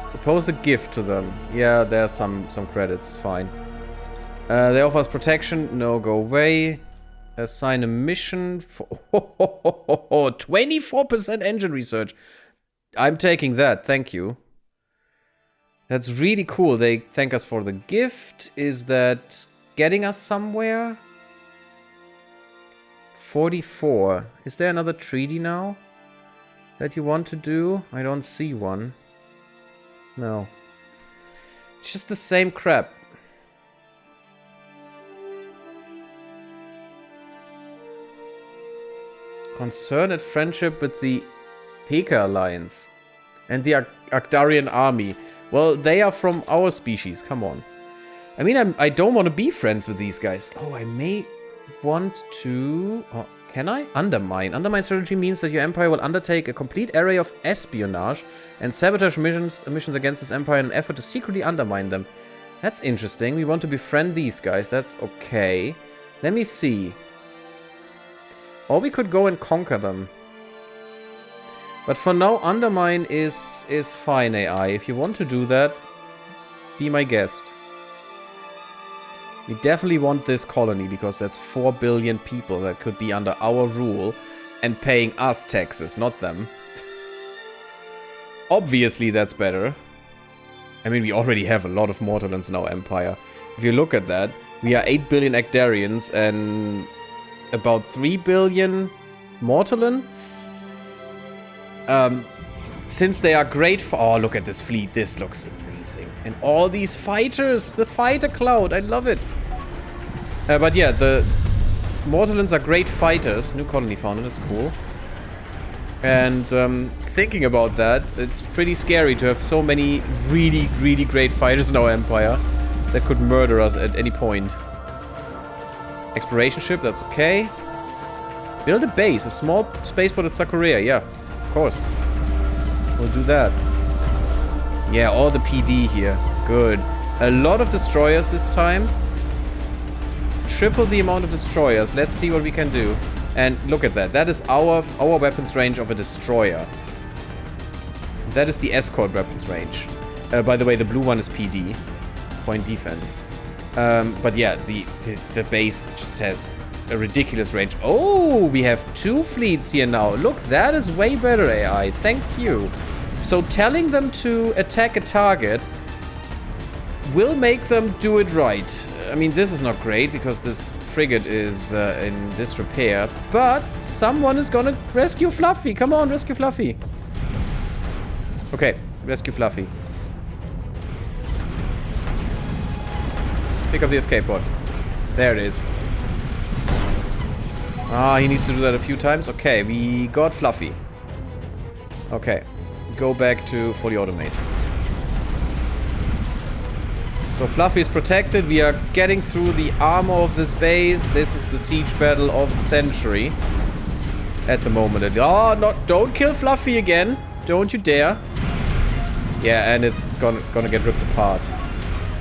Propose a gift to them. Yeah, there's some credits, fine. They offer us protection. No, go away. Assign a mission for 24% engine research. I'm taking that, thank you. That's really cool. They thank us for the gift. Is that getting us somewhere? 44. Is there another treaty now that you want to do? I don't see one. No. It's just the same crap. Concern and friendship with the Peka Alliance and the Agdarian army. Well, they are from our species. Come on. I mean, I don't want to be friends with these guys. Oh, I may want to... Oh, can I? Undermine. Undermine strategy means that your empire will undertake a complete array of espionage and sabotage missions against this empire in an effort to secretly undermine them. That's interesting. We want to befriend these guys. That's okay. Let me see. Or we could go and conquer them. But for now, undermine is fine, AI. If you want to do that, be my guest. We definitely want this colony because that's 4 billion people that could be under our rule and paying us taxes, not them. Obviously, that's better. I mean, we already have a lot of Mortallans in our empire. If you look at that, we are 8 billion Actarians and about 3 billion Mortallan. Since they are great for... Oh, look at this fleet. This looks amazing. And all these fighters. The fighter cloud. I love it. But yeah, the Mortallans are great fighters. New colony founded. That's cool. And thinking about that, it's pretty scary to have so many really, really great fighters in our empire that could murder us at any point. Exploration ship. That's okay. Build a base. A small spaceport at Sakurea. Yeah, of course. We'll do that. Yeah, all the PD here. Good. A lot of destroyers this time. Triple the amount of destroyers. Let's see what we can do. And look at that. That is our weapons range of a destroyer. That is the escort weapons range. By the way, the blue one is PD. Point defense. But yeah, the base just has a ridiculous range. Oh, we have 2 fleets here now. Look, that is way better, AI. Thank you. So telling them to attack a target will make them do it right. I mean, this is not great because this frigate is in disrepair. But someone is gonna rescue Fluffy. Come on, rescue Fluffy. Okay, rescue Fluffy. Pick up the escape pod. There it is. Ah, he needs to do that a few times. Okay, we got Fluffy. Okay, go back to fully automate. So Fluffy is protected. We are getting through the armor of this base. This is the siege battle of the century. At the moment. Oh, don't kill Fluffy again. Don't you dare. Yeah, and it's gonna get ripped apart.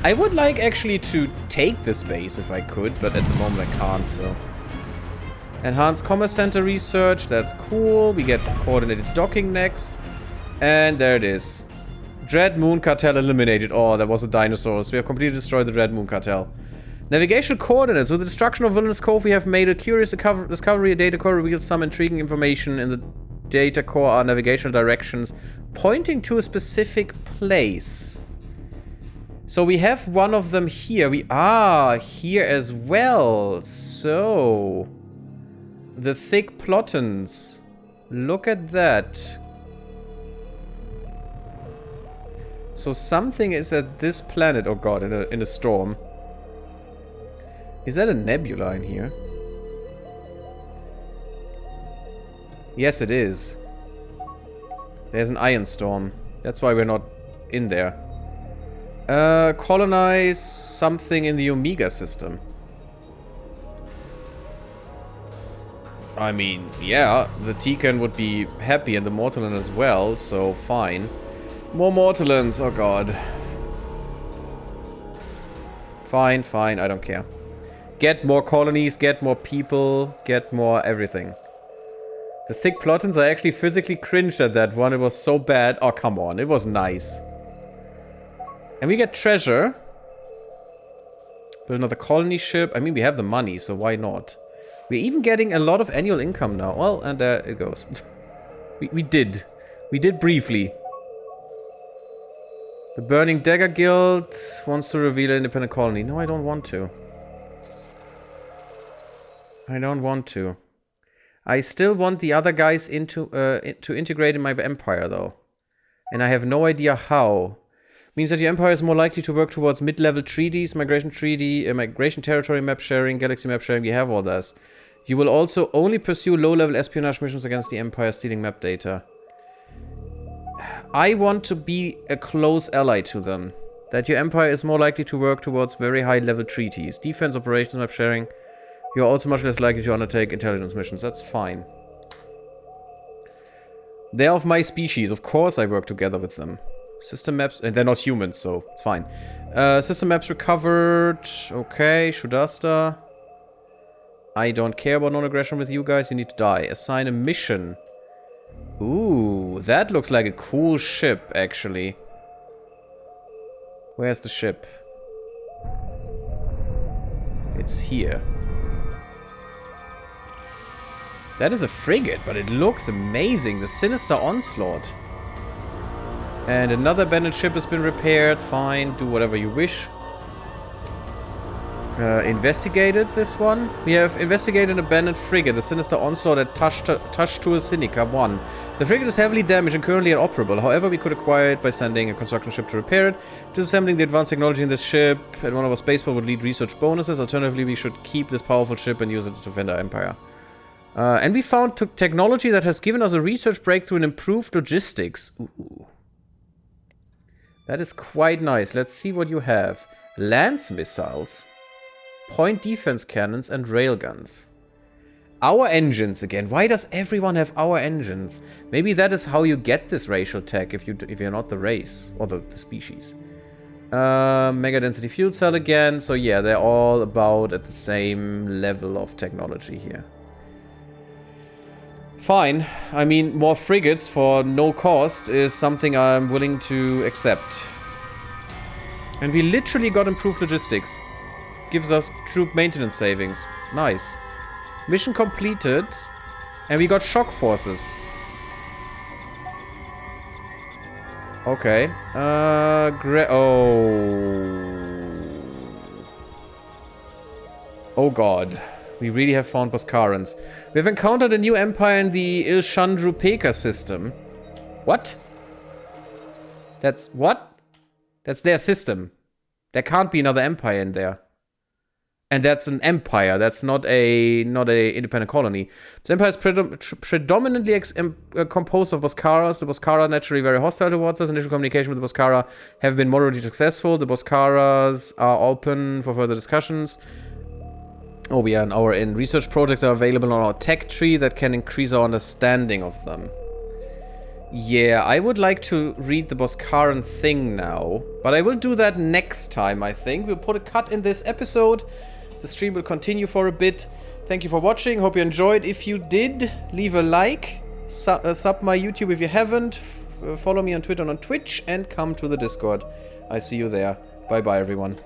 I would like actually to take this base if I could, but at the moment I can't, so. Enhanced Commerce Center research. That's cool. We get coordinated docking next. And there it is. Dread Moon Cartel eliminated. Oh, that was the dinosaurs. We have completely destroyed the Dread Moon Cartel. Navigational coordinates. With the destruction of Wilderness Cove, we have made a curious discovery. A data core reveals some intriguing information. In the data core are navigational directions pointing to a specific place. So we have one of them here. We are here as well. So... the thick plottons. Look at that. So something is at this planet. Oh god, in a storm. Is that a nebula in here? Yes, it is. There's an iron storm. That's why we're not in there. Colonize something in the Omega system. I mean, yeah, the Tikan would be happy and the Mortallan as well, so fine. More Mortallans, oh god. Fine, fine, I don't care. Get more colonies, get more people, get more everything. The thick plottons, I actually physically cringed at that one, it was so bad. Oh, come on, it was nice. And we get treasure. Build another colony ship. I mean, we have the money, so why not? We're even getting a lot of annual income now. Well, and there it goes. We did. We did briefly. The Burning Dagger Guild wants to reveal an independent colony. No, I don't want to. I don't want to. I still want the other guys to integrate in my empire, though. And I have no idea how. Means that your empire is more likely to work towards mid-level treaties, migration treaty, migration territory map sharing, galaxy map sharing. We have all this. You will also only pursue low-level espionage missions against the empire, stealing map data. I want to be a close ally to them. That your empire is more likely to work towards very high-level treaties. Defense, operations, map sharing. You're also much less likely to undertake intelligence missions. That's fine. They're of my species. Of course I work together with them. System maps... And they're not humans, so it's fine. System maps recovered. Okay, Shudasta. I don't care about non-aggression with you guys. You need to die. Assign a mission. Ooh, that looks like a cool ship, actually. Where's the ship? It's here. That is a frigate, but it looks amazing. The Sinister Onslaught. And another abandoned ship has been repaired. Fine, do whatever you wish. Investigated this one. We have investigated an abandoned frigate, the Sinister Onslaught at Tashtua Sinica 1. The frigate is heavily damaged and currently inoperable. However, we could acquire it by sending a construction ship to repair it. Disassembling the advanced technology in this ship at one of our spaceports would lead research bonuses. Alternatively, we should keep this powerful ship and use it to defend our empire. And we found technology that has given us a research breakthrough in improved logistics. Ooh. That is quite nice. Let's see what you have. Lance missiles. Point defense cannons and railguns. Our engines again. Why does everyone have our engines? Maybe that is how you get this racial tech if you're not the race or the species. Mega density fuel cell again. So yeah, they're all about at the same level of technology here. Fine. I mean, more frigates for no cost is something I'm willing to accept. And we literally got improved logistics. Gives us troop maintenance savings. Nice. Mission completed. And we got shock forces. Okay. Oh god. We really have found Boskarans. We have encountered a new empire in the Ilshandru-Peka system. What? That's what? That's their system. There can't be another empire in there. And that's an empire. That's not a independent colony. This empire is predominantly composed of Boskaras. The Boskara are naturally very hostile towards us. Initial communication with the Boskara have been moderately successful. The Boskaras are open for further discussions. Oh, we are an hour in. Research projects are available on our tech tree that can increase our understanding of them. Yeah, I would like to read the Boskaran thing now. But I will do that next time, I think. We'll put a cut in this episode. The stream will continue for a bit. Thank you for watching. Hope you enjoyed. If you did, leave a like. Sub my YouTube if you haven't. Follow me on Twitter and on Twitch. And come to the Discord. I see you there. Bye-bye, everyone.